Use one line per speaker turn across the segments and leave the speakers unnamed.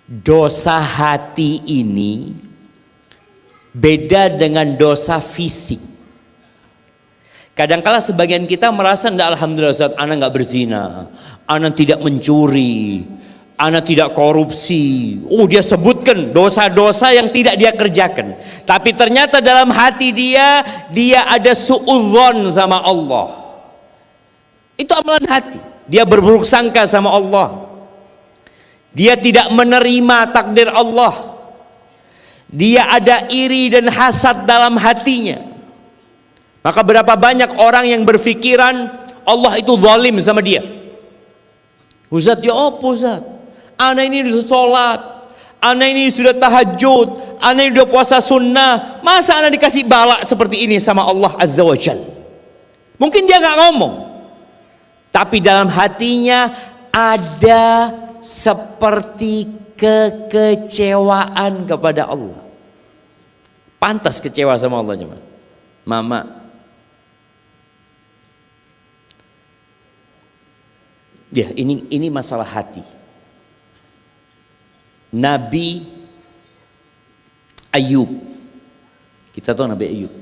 dosa hati ini beda dengan dosa fisik. Kadangkala sebagian kita merasa enggak, alhamdulillah Ustaz, ana enggak berzina, ana tidak mencuri, ana tidak korupsi. Oh, dia sebutkan dosa-dosa yang tidak dia kerjakan. Tapi ternyata dalam hati dia ada suudzon sama Allah. Itu amalan hati. Dia berburuk sangka sama Allah. Dia tidak menerima takdir Allah. Dia ada iri dan hasad dalam hatinya. Maka berapa banyak orang yang berpikiran Allah itu zalim sama dia. Ustaz, ya apa Ustaz? Ana ini sudah sholat, ana ini sudah tahajud, ana ini sudah puasa sunnah. Masa ana dikasih bala seperti ini sama Allah Azza wa Jal? Mungkin dia nggak ngomong, tapi dalam hatinya ada seperti kekecewaan kepada Allah. Pantas kecewa sama Allah, Mama. Ya, ini masalah hati. Nabi Ayub, kita tahu Nabi Ayub,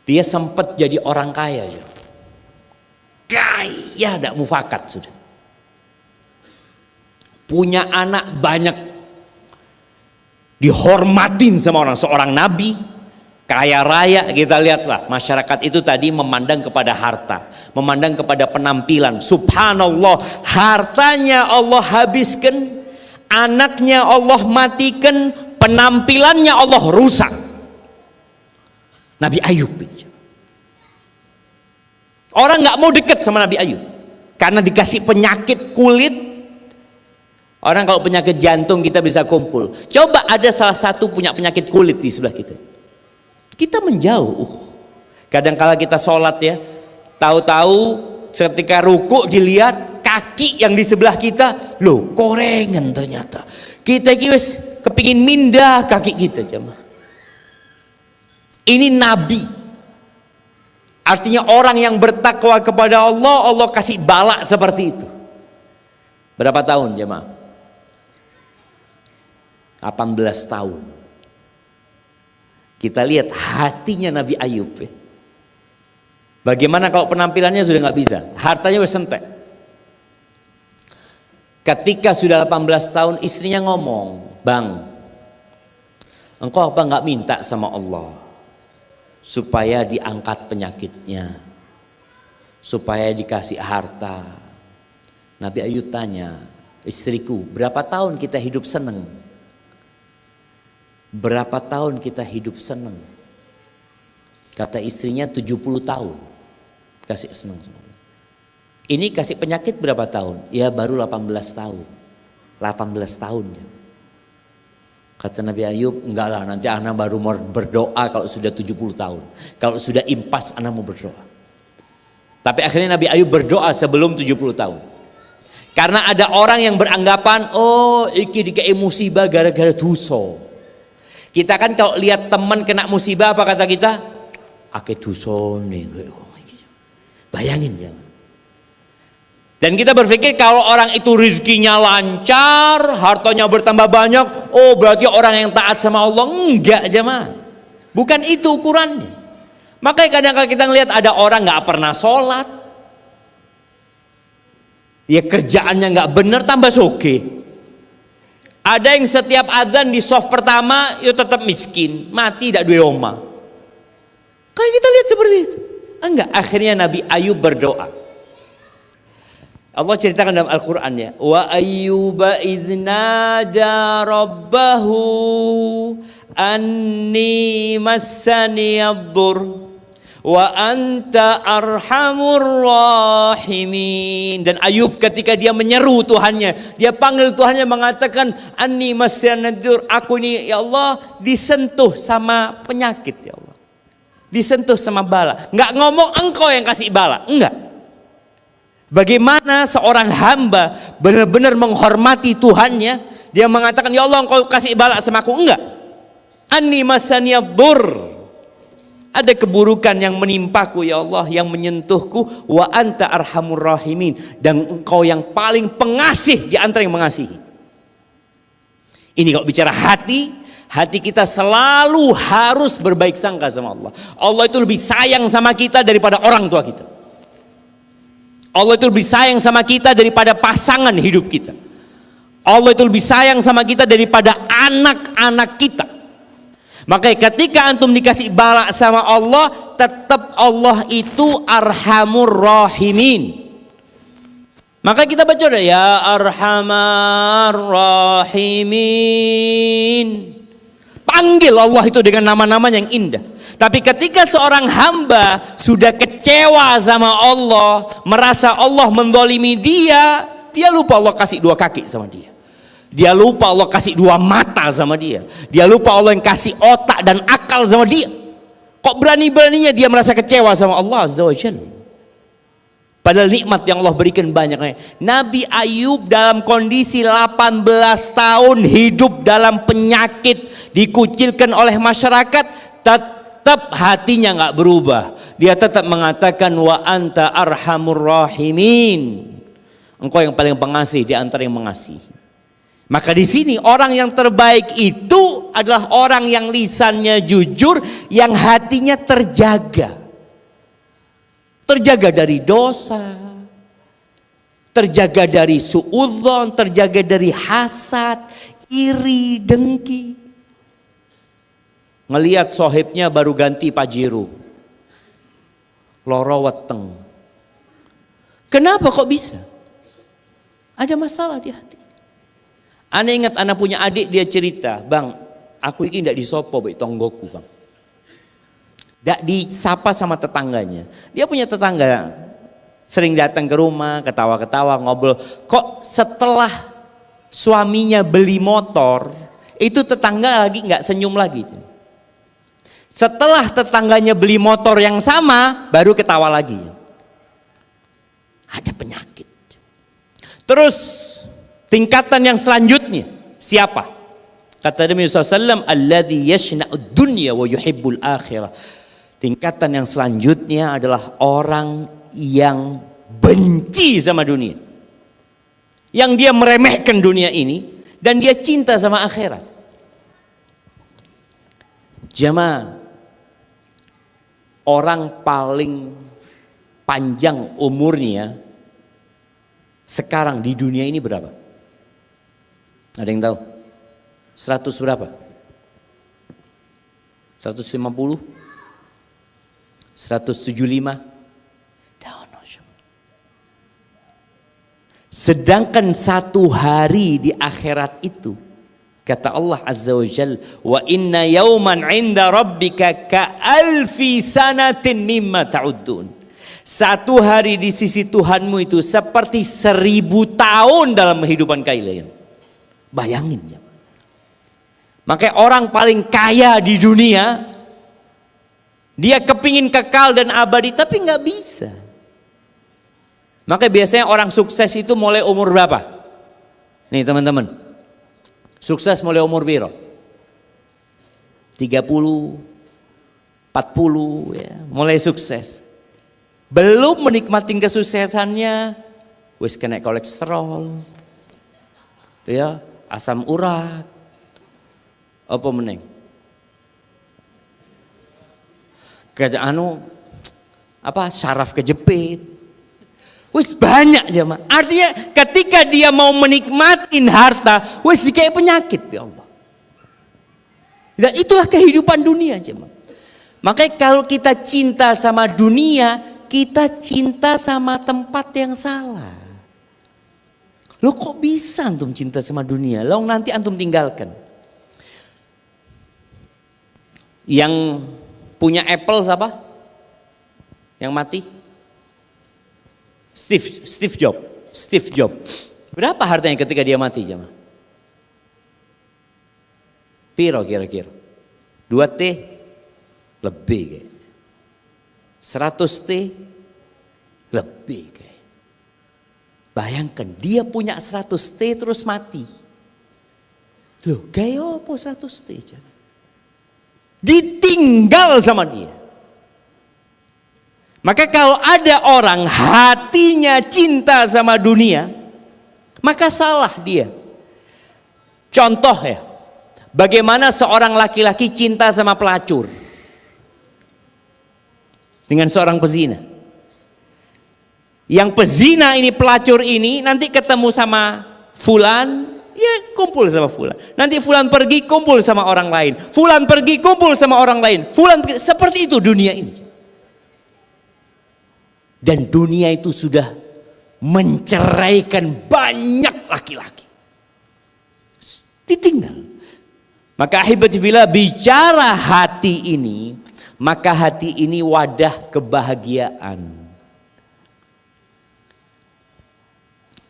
dia sempat jadi orang kaya, kaya tidak mufakat sudah, punya anak banyak, dihormatin sama orang, seorang nabi kaya raya. Kita lihatlah masyarakat itu tadi memandang kepada harta, memandang kepada penampilan. Subhanallah, hartanya Allah habiskan, anaknya Allah matikan, penampilannya Allah rusak. Nabi Ayub, orang nggak mau dekat sama Nabi Ayub karena dikasih penyakit kulit. Orang kalau penyakit jantung kita bisa kumpul. Coba ada salah satu punya penyakit kulit di sebelah kita menjauh. Kadang-kala kita sholat ya, tahu-tahu ketika ruku dilihat kaki yang di sebelah kita, loh korengan ternyata. Kita wis kepingin mindah kaki kita, jemaah. Ini nabi. Artinya orang yang bertakwa kepada Allah, Allah kasih bala seperti itu. Berapa tahun, jemaah? 18 tahun. Kita lihat hatinya Nabi Ayub. Bagaimana kalau penampilannya sudah nggak bisa, hartanya wes entek. Ketika sudah 18 tahun, istrinya ngomong, Bang, engkau apa nggak minta sama Allah supaya diangkat penyakitnya, supaya dikasih harta? Nabi Ayub tanya, istriku, berapa tahun kita hidup seneng? Berapa tahun kita hidup seneng? Kata istrinya 70 tahun kasih seneng. Ini kasih penyakit berapa tahun? Ya baru 18 tahun. 18 tahun. Kata Nabi Ayub, enggak lah, nanti anak baru mau berdoa kalau sudah 70 tahun. Kalau sudah impas anak mau berdoa. Tapi akhirnya Nabi Ayub berdoa sebelum 70 tahun. Karena ada orang yang beranggapan, oh iki dikei musibah gara-gara dosa. Kita kan kalau lihat teman kena musibah, apa kata kita? Ake dosa nih. Bayangin jangan. Dan kita berpikir kalau orang itu rezekinya lancar, hartanya bertambah banyak, oh berarti orang yang taat sama Allah. Enggak, jemaah. Bukan itu ukurannya. Makanya kadang-kadang kita ngelihat ada orang nggak pernah sholat, ya kerjaannya nggak bener, tambah soge. Ada yang setiap azan di soft pertama, ya tetap miskin, mati tidak dua oma. Kan kita lihat seperti itu. Enggak, akhirnya Nabi Ayub berdoa. Allah ceritakan dalam Al-Quran ya, wa ayyuba idznada rabbahu anni massani yadhur wa anta arhamur rahimin. Dan Ayub ketika dia menyeru Tuhannya, dia panggil Tuhannya, mengatakan anni massani yadhur, aku ini ya Allah disentuh sama penyakit ya Allah, disentuh sama bala. Enggak ngomong engkau yang kasih bala, enggak. Bagaimana seorang hamba benar-benar menghormati Tuhannya, dia mengatakan ya Allah engkau kasih bala sama aku, enggak. Anni massani yadhur, ada keburukan yang menimpaku ya Allah, yang menyentuhku, wa anta arhamur rahimin, dan engkau yang paling pengasih di antara yang mengasihi. Ini kalau bicara hati, hati kita selalu harus berbaik sangka sama Allah. Allah itu lebih sayang sama kita daripada orang tua kita. Allah itu lebih sayang sama kita daripada pasangan hidup kita. Allah itu lebih sayang sama kita daripada anak-anak kita. Makanya ketika antum dikasih bala sama Allah, tetap Allah itu Arhamur Rahimin. Maka kita baca ya Arhamar Rahimin. Panggil Allah itu dengan nama-nama yang indah. Tapi ketika seorang hamba sudah kecewa sama Allah, merasa Allah mendolimi dia, dia lupa Allah kasih dua kaki sama dia. Dia lupa Allah kasih dua mata sama dia. Dia lupa Allah yang kasih otak dan akal sama dia. Kok berani-beraninya dia merasa kecewa sama Allah Azza wa Jalla? Padahal nikmat yang Allah berikan banyak. Nabi Ayub dalam kondisi 18 tahun hidup dalam penyakit, dikucilkan oleh masyarakat, tetap hatinya nggak berubah. Dia tetap mengatakan wa anta arhamur rahimin. Engkau yang paling pengasih di antara yang mengasihi. Maka di sini orang yang terbaik itu adalah orang yang lisannya jujur, yang hatinya terjaga. Terjaga dari dosa, terjaga dari suudzon, terjaga dari hasad, iri, dengki. Ngelihat sohibnya baru ganti Pajero, loro weteng. Kenapa kok bisa? Ada masalah di hati. Ana ingat ana punya adik, dia cerita, bang, aku ini tidak disopo baik tonggoku bang. Tidak disapa sama tetangganya. Dia punya tetangga, sering datang ke rumah, ketawa-ketawa, ngobrol. Kok setelah suaminya beli motor, itu tetangga lagi nggak senyum lagi. Setelah tetangganya beli motor yang sama, baru ketawa lagi. Ada penyakit. Terus tingkatan yang selanjutnya siapa? Kata Nabi SAW, alladzi yashna'ud dunya wa yuhibbul akhirah. Tingkatan yang selanjutnya adalah orang yang benci sama dunia, yang dia meremehkan dunia ini dan dia cinta sama akhirat. Jamaah, orang paling panjang umurnya sekarang di dunia ini berapa? Ada yang tahu? 100 berapa? 150? 175? Sedangkan satu hari di akhirat itu, kata Allah Azza wa Jalla, wa inna yawman 'inda rabbika ka alfi sanatin mimma ta'uddun. Satu hari di sisi Tuhanmu itu seperti 1000 tahun dalam kehidupan kalian. Bayangin ya. Makanya orang paling kaya di dunia, dia kepingin kekal dan abadi tapi nggak bisa. Makanya biasanya orang sukses itu mulai umur berapa? Nih teman-teman, sukses mulai umur berapa? 30, 40 ya, mulai sukses. Belum menikmati kesuksesannya, wis kena kolesterol, ya, asam urat, apa meneng? Syaraf kejepit. Wis banyak jemaah. Artinya ketika dia mau menikmatin harta, wis kayak penyakit ya Allah. Dan itulah kehidupan dunia jemaah. Makanya kalau kita cinta sama dunia, kita cinta sama tempat yang salah. Lo kok bisa antum cinta sama dunia? Lo nanti antum tinggalkan. Yang punya Apple siapa? Yang mati? Steve Jobs. Berapa hartanya ketika dia mati jemaah? Piro kira-kira? 2 T lebih kayak. 100 T lebih kayak. Bayangkan dia punya 100 T terus mati. Loh, gaya apa 100 T jemaah? Ditinggal sama dia. Maka kalau ada orang hatinya cinta sama dunia, maka salah dia. Contoh ya, Bagaimana seorang laki-laki cinta sama pelacur dengan seorang pezina. Yang pezina ini, pelacur ini nanti ketemu sama fulan, ya kumpul sama fulan. Nanti fulan pergi kumpul sama orang lain. Fulan pergi kumpul sama orang lain. Fulan pergi. Seperti itu dunia ini. Dan dunia itu sudah menceraikan banyak laki-laki. Ditinggal. Maka ahibati fillah, bicara hati ini, maka hati ini wadah kebahagiaan.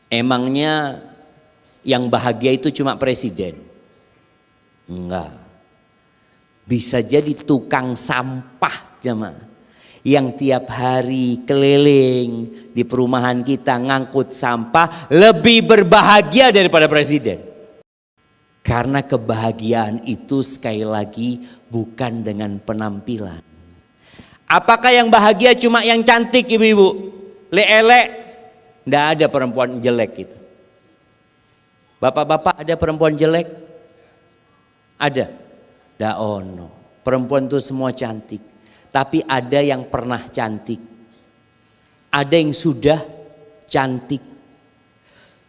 Emangnya yang bahagia itu cuma presiden? Enggak. Bisa jadi tukang sampah jemaah, yang tiap hari keliling di perumahan kita ngangkut sampah lebih berbahagia daripada presiden. Karena kebahagiaan itu sekali lagi bukan dengan penampilan. Apakah yang bahagia cuma yang cantik ibu-ibu? Le-ele? Nggak ada perempuan jelek gitu. Bapak-bapak ada perempuan jelek? Ada? Nggak ono. Perempuan itu semua cantik. Tapi ada yang pernah cantik. Ada yang sudah cantik.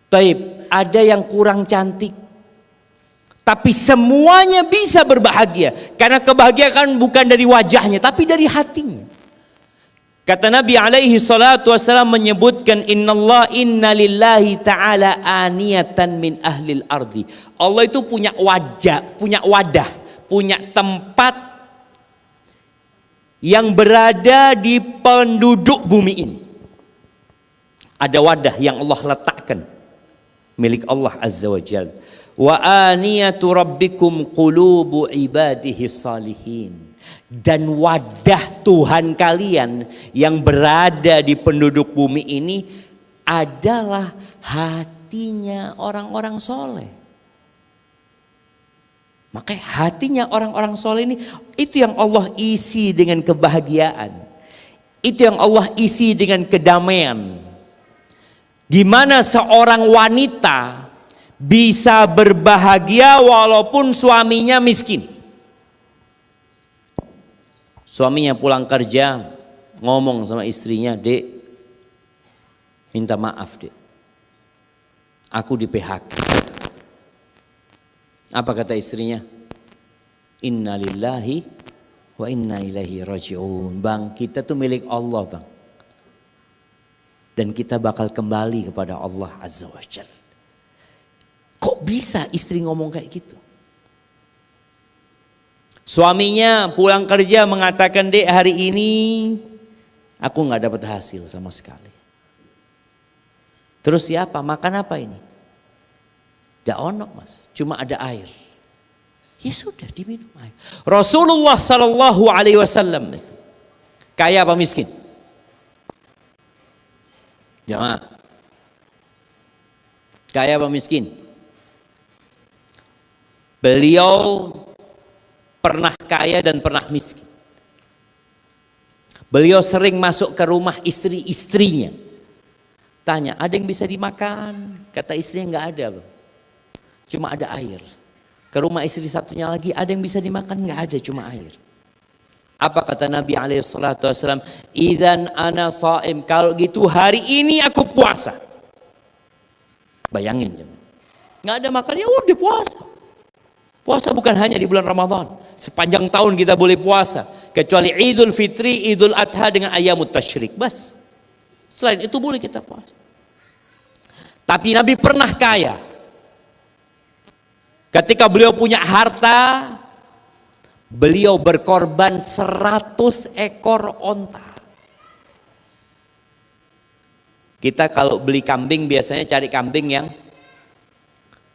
Taib, ada yang kurang cantik. Tapi semuanya bisa berbahagia. Karena kebahagiaan bukan dari wajahnya, tapi dari hatinya. Kata Nabi alaihi salatu wassalam menyebutkan, inna lillahi ta'ala aniyatan min ahlil ardi. Allah itu punya wajah, punya wadah, punya tempat yang berada di penduduk bumi ini. Ada wadah yang Allah letakkan, milik Allah azza wa jalla. Wa aniyatu rabbikum qulubu ibadihi salihin. Dan wadah Tuhan kalian yang berada di penduduk bumi ini adalah hatinya orang-orang soleh. Makanya hatinya orang-orang soleh ini, itu yang Allah isi dengan kebahagiaan. Itu yang Allah isi dengan kedamaian. Gimana seorang wanita bisa berbahagia walaupun suaminya miskin. Suaminya pulang kerja ngomong sama istrinya, "Dek, minta maaf, Dek. Aku di PHK." Apa kata istrinya? Inna lillahi wa inna ilaihi raji'un. Bang, kita tuh milik Allah, Bang. Dan kita bakal kembali kepada Allah azza wa jalla. Kok bisa istri ngomong kayak gitu? Suaminya pulang kerja mengatakan, "Dek, hari ini aku nggak dapat hasil sama sekali." Terus siapa? Makan apa ini? Nggak ono, Mas. Cuma ada air. Ya sudah, diminum air. Rasulullah Sallallahu Alaihi Wasallam itu kaya apa miskin? Jamaah, kaya apa miskin? Beliau pernah kaya dan pernah miskin. Beliau sering masuk ke rumah istri-istrinya. Tanya, ada yang bisa dimakan? Kata istrinya, nggak ada, Bang. Cuma ada air. Ke rumah istri satunya lagi, ada yang bisa dimakan? Nggak ada, cuma air. Apa kata Nabi SAW? Idzan ana shaim. Kalau gitu hari ini aku puasa. Bayangin, nggak ada makan, ya udah puasa. Puasa bukan hanya di bulan Ramadan. Sepanjang tahun kita boleh puasa. Kecuali Idul Fitri, Idul Adha dengan Ayyamut Tasyrik. Bas. Selain itu boleh kita puasa. Tapi Nabi pernah kaya. Ketika beliau punya harta, beliau berkorban 100 ekor onta. Kita kalau beli kambing biasanya cari kambing yang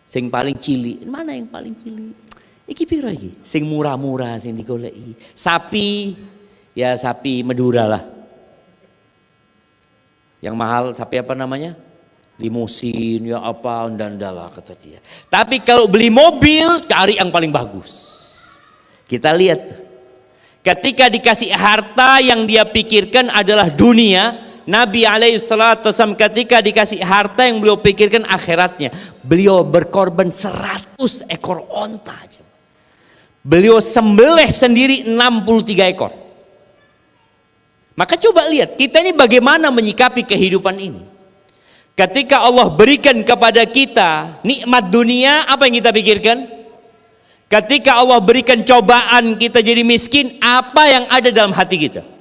sing paling cilik. Mana yang paling cilik? Iki piro iki? Sing murah-murah sing digoleki. Sapi, ya sapi Madura lah. Yang mahal sapi apa namanya? Limusin, ya apa, undang-undang kata dia. Tapi kalau beli mobil, cari yang paling bagus. Kita lihat, ketika dikasih harta yang dia pikirkan adalah dunia, Nabi SAW ketika dikasih harta yang beliau pikirkan akhiratnya, beliau berkorban 100 ekor onta. Beliau sembelih sendiri 63 ekor. Maka coba lihat, kita ini bagaimana menyikapi kehidupan ini. Ketika Allah berikan kepada kita nikmat dunia, apa yang kita pikirkan? Ketika Allah berikan cobaan kita jadi miskin, apa yang ada dalam hati kita?